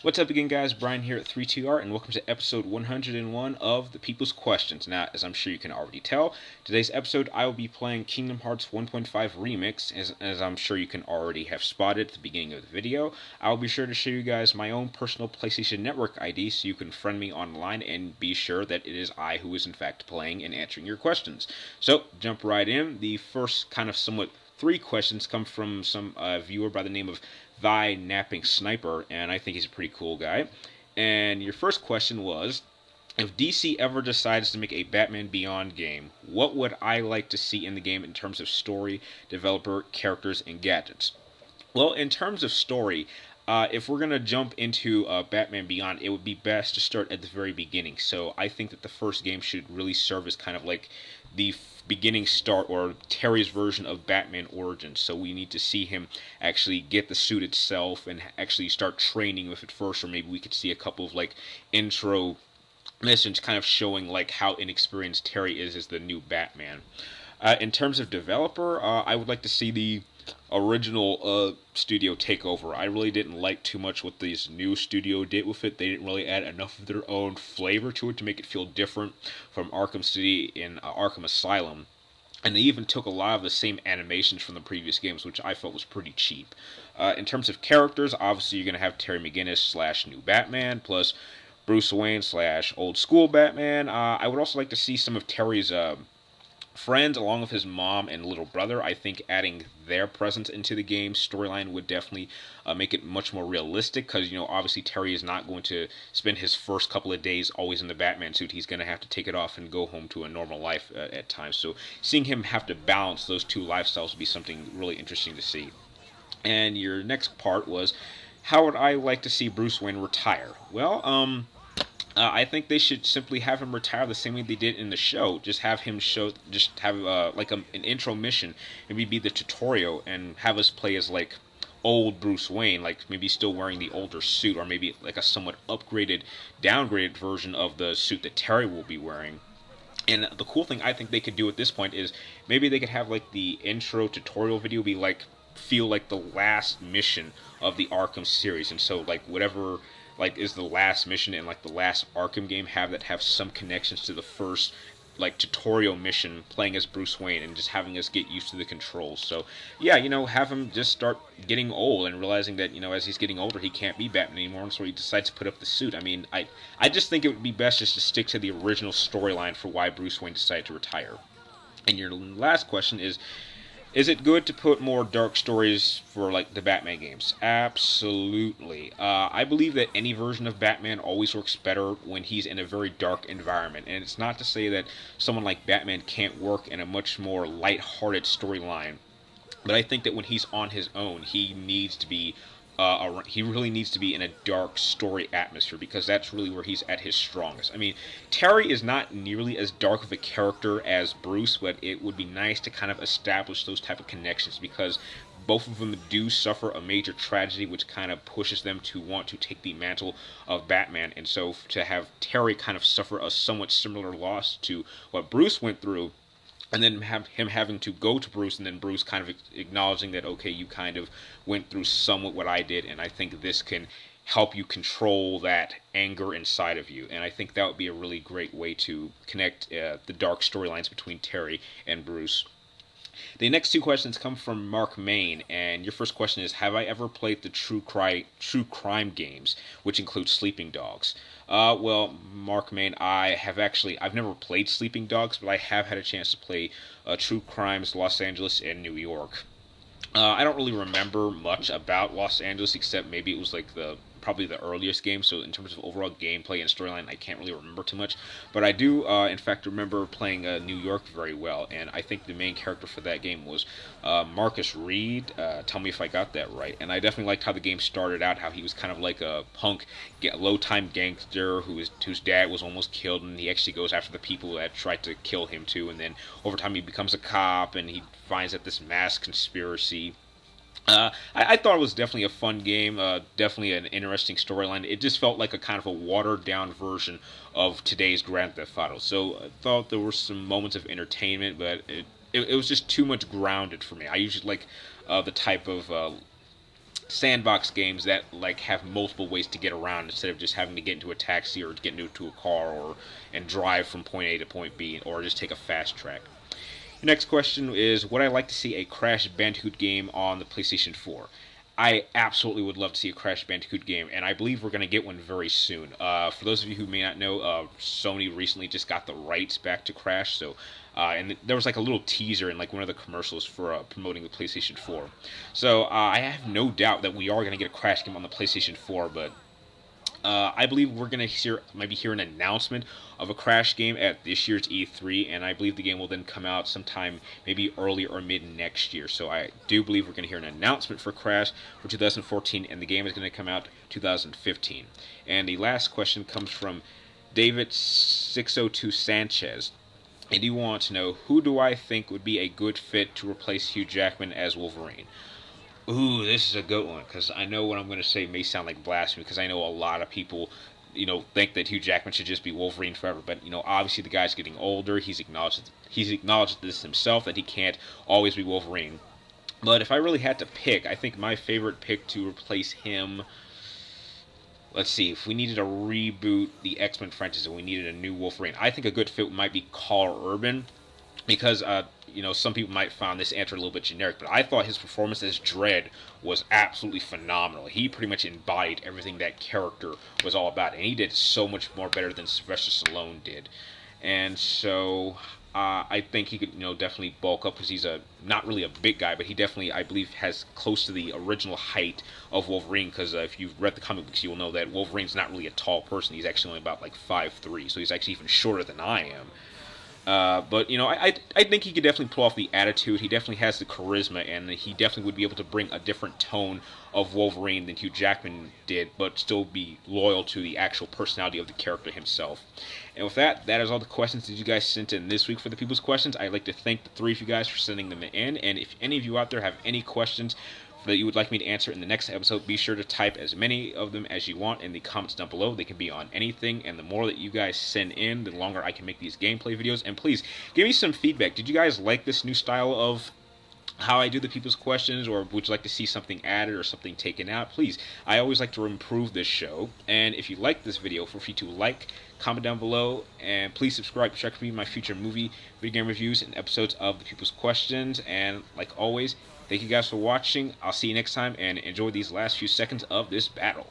What's up again, guys? Brian here at 32R, and welcome to episode 101 of The People's Questions. Now, as I'm sure you can already tell, today's episode I will be playing Kingdom Hearts 1.5 Remix. As I'm sure you can already have spotted at the beginning of the video, I'll be sure to show you guys my own personal PlayStation Network ID so you can friend me online and be sure that it is I who is in fact playing and answering your questions. So, jump right in. The first kind of somewhat three questions come from some viewer by the name of Thy Napping Sniper, and I think he's a pretty cool guy. And your first question was, if DC ever decides to make a Batman Beyond game, what would I like to see in the game in terms of story, developer, characters, and gadgets? Well, in terms of story, if we're going to jump into Batman Beyond, it would be best to start at the very beginning. So I think that the first game should really serve as kind of like the beginning start or Terry's version of Batman Origins. So we need to see him actually get the suit itself and actually start training with it first, or maybe we could see a couple of like intro missions kind of showing like how inexperienced Terry is as the new Batman. In terms of developer, I would like to see the original studio take over. I really didn't like too much what this new studio did with it. They didn't really add enough of their own flavor to it to make it feel different from Arkham City and Arkham Asylum. And they even took a lot of the same animations from the previous games, which I felt was pretty cheap. In terms of characters, obviously you're going to have Terry McGinnis slash New Batman, plus Bruce Wayne slash Old School Batman. I would also like to see some of Terry's friends along with his mom and little brother. I think adding their presence into the game storyline would definitely make it much more realistic, because obviously Terry is not going to spend his first couple of days always in the Batman suit. He's going to have to take it off and go home to a normal life at times, so seeing him have to balance those two lifestyles would be something really interesting to see. And your next part was, how would I like to see Bruce Wayne retire? Well, I think they should simply have him retire the same way they did in the show. Just have him just have like an intro mission, maybe be the tutorial, and have us play as like old Bruce Wayne, like maybe still wearing the older suit, or maybe like a somewhat upgraded, downgraded version of the suit that Terry will be wearing. And the cool thing I think they could do at this point is maybe they could have like the intro tutorial video be like feel like the last mission of the Arkham series, and so like whatever like is the last mission in like the last Arkham game have some connections to the first like tutorial mission playing as Bruce Wayne and just having us get used to the controls. So yeah, have him just start getting old and realizing that as he's getting older he can't be Batman anymore, and so he decides to put up the suit. I mean, I just think it would be best just to stick to the original storyline for why Bruce Wayne decided to retire. And your last question is it good to put more dark stories for like the Batman games? Absolutely. I believe that any version of Batman always works better when he's in a very dark environment. And it's not to say that someone like Batman can't work in a much more light-hearted storyline. But I think that when he's on his own, he really needs to be in a dark story atmosphere, because that's really where he's at his strongest. I mean, Terry is not nearly as dark of a character as Bruce, but it would be nice to kind of establish those type of connections, because both of them do suffer a major tragedy, which kind of pushes them to want to take the mantle of Batman. And so to have Terry kind of suffer a somewhat similar loss to what Bruce went through, and then have him having to go to Bruce, and then Bruce kind of acknowledging that, okay, you kind of went through somewhat what I did, and I think this can help you control that anger inside of you. And I think that would be a really great way to connect the dark storylines between Terry and Bruce. The next two questions come from Mark Main, and your first question is, have I ever played the true crime games, which include Sleeping Dogs? Well, Mark Main, I've never played Sleeping Dogs, but I have had a chance to play True Crimes Los Angeles and New York. I don't really remember much about Los Angeles, except maybe it was like probably the earliest game. So in terms of overall gameplay and storyline, I can't really remember too much. But I do, in fact, remember playing New York very well. And I think the main character for that game was Marcus Reed. Tell me if I got that right. And I definitely liked how the game started out. How he was kind of like a punk, low-time gangster whose dad was almost killed, and he actually goes after the people that tried to kill him too. And then over time he becomes a cop, and he finds out this mass conspiracy. I thought it was definitely a fun game, definitely an interesting storyline. It just felt like a kind of a watered down version of today's Grand Theft Auto. So I thought there were some moments of entertainment, but it was just too much grounded for me. I usually like the type of sandbox games that like have multiple ways to get around instead of just having to get into a taxi or get into a car or and drive from point A to point B or just take a fast track. The next question is, would I like to see a Crash Bandicoot game on the PlayStation 4? I absolutely would love to see a Crash Bandicoot game, and I believe we're going to get one very soon. For those of you who may not know, Sony recently just got the rights back to Crash, so and there was like a little teaser in like one of the commercials for promoting the PlayStation 4. So I have no doubt that we are going to get a Crash game on the PlayStation 4, but I believe we're going to maybe hear an announcement of a Crash game at this year's E3, and I believe the game will then come out sometime maybe early or mid next year. So I do believe we're going to hear an announcement for Crash for 2014, and the game is going to come out 2015. And the last question comes from David602 Sanchez. And he wants to know, who do I think would be a good fit to replace Hugh Jackman as Wolverine? Ooh, this is a good one, because I know what I'm going to say may sound like blasphemy, because I know a lot of people, think that Hugh Jackman should just be Wolverine forever. But, obviously the guy's getting older. He's acknowledged this himself, that he can't always be Wolverine. But if I really had to pick, I think my favorite pick to replace him, let's see, if we needed to reboot the X-Men franchise and we needed a new Wolverine, I think a good fit might be Karl Urban. Because, some people might find this answer a little bit generic, but I thought his performance as Dredd was absolutely phenomenal. He pretty much embodied everything that character was all about, and he did so much more better than Sylvester Stallone did. And so, I think he could, definitely bulk up, because he's not really a big guy, but he definitely, I believe, has close to the original height of Wolverine, because if you've read the comic books, you will know that Wolverine's not really a tall person. He's actually only about, 5'3", so he's actually even shorter than I am. But I think he could definitely pull off the attitude. He definitely has the charisma, and he definitely would be able to bring a different tone of Wolverine than Hugh Jackman did, but still be loyal to the actual personality of the character himself. And with that is all the questions that you guys sent in this week for the People's Questions. I'd like to thank the three of you guys for sending them in, and if any of you out there have any questions that you would like me to answer in the next episode, be sure to type as many of them as you want in the comments down below. They can be on anything, and the more that you guys send in, the longer I can make these gameplay videos. And please, give me some feedback. Did you guys like this new style of how I do the People's Questions, or would you like to see something added or something taken out? Please, I always like to improve this show. And if you like this video, feel free to like, comment down below, and please subscribe to check me my future movie, video game reviews, and episodes of the People's Questions. And like always, thank you guys for watching. I'll see you next time, and enjoy these last few seconds of this battle.